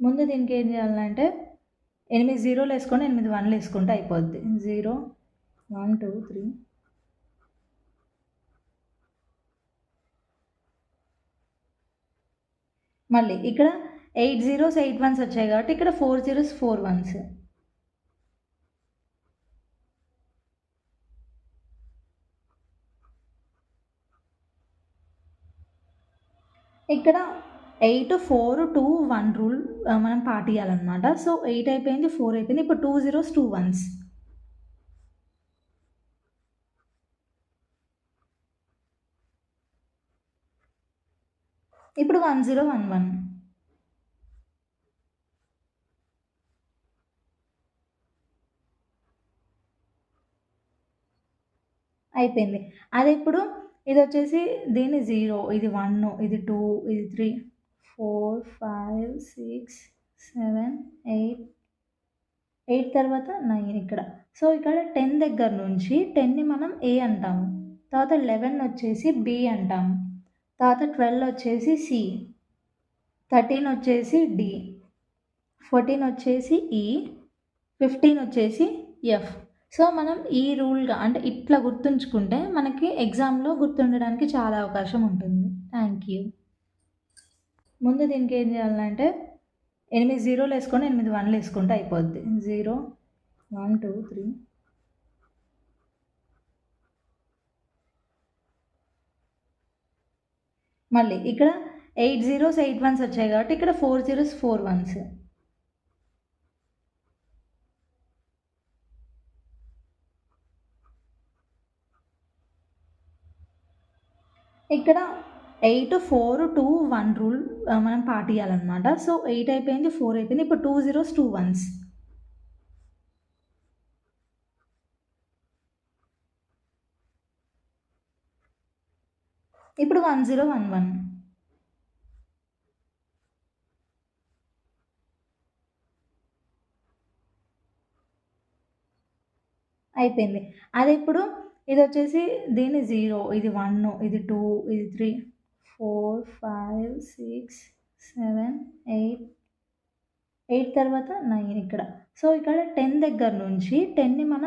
ముందు దీనికి ఏం చేయాలంటే 8 జీరోలు వేసుకొని 8 వన్లు వేసుకుంటే అయిపోద్ది. 0 1 2 3 మళ్ళీ ఇక్కడ 8 జీరోస్ 8 వన్స్ వచ్చాయి కాబట్టి ఇక్కడ 4 జీరోస్ 4 వన్స్. ఇక్కడ 8 4 2 1 రూల్ మనం పాటియాలన్నమాట. సో 8 అయిపోయింది, 4 అయిపోయింది. ఇప్పుడు 2 జీరోస్ 2 వన్స్. ఇప్పుడు 1 0 1 1 అయిపోయింది. అది ఇప్పుడు ఇది వచ్చేసి దీని 0, ఇది 1, ఇది 2, ఇది 3, 4 5 6 7 8 తర్వాత 9 ఇక్కడ. సో ఇక్కడ 10 దగ్గర నుంచి 10ని మనం A అంటాము. తర్వాత 11 వచ్చేసి B అంటాము. తర్వాత 12 వచ్చేసి C, 13 వచ్చేసి D, 14 వచ్చేసి E, 15 వచ్చేసి F. సో మనం ఈ రూల్గా అంటే ఇట్లా గుర్తుంచుకుంటే మనకి ఎగ్జామ్లో గుర్తుండడానికి చాలా అవకాశం ఉంటుంది. Thank you. ముందు దీనికి ఏం చేయాలంటే 8 జీరోలు వేసుకొని 8 వన్లు వేసుకుంటే అయిపోద్ది. 0 1 2 3 మళ్ళీ ఇక్కడ 8 జీరోస్ 8 వన్స్ వచ్చాయి కాబట్టి ఇక్కడ 4 జీరోస్ 4 వన్స్. ఇక్కడ 8 4 2 1 రూల్ మనం పాటియాలన్నమాట. సో 8 అయిపోయింది, 4 అయిపోయింది. ఇప్పుడు 2 జీరోస్ 2 వన్స్. ఇప్పుడు 1 0 1 1 అయిపోయింది. అది ఇప్పుడు ఇది వచ్చేసి దీని 0, ఇది 1, ఇది 2, ఇది 3, 4 5 6 7 8 తర్వాత 9 ఇక్కడ. సో ఇక్కడ 10 దగ్గర నుంచి 10ని మనం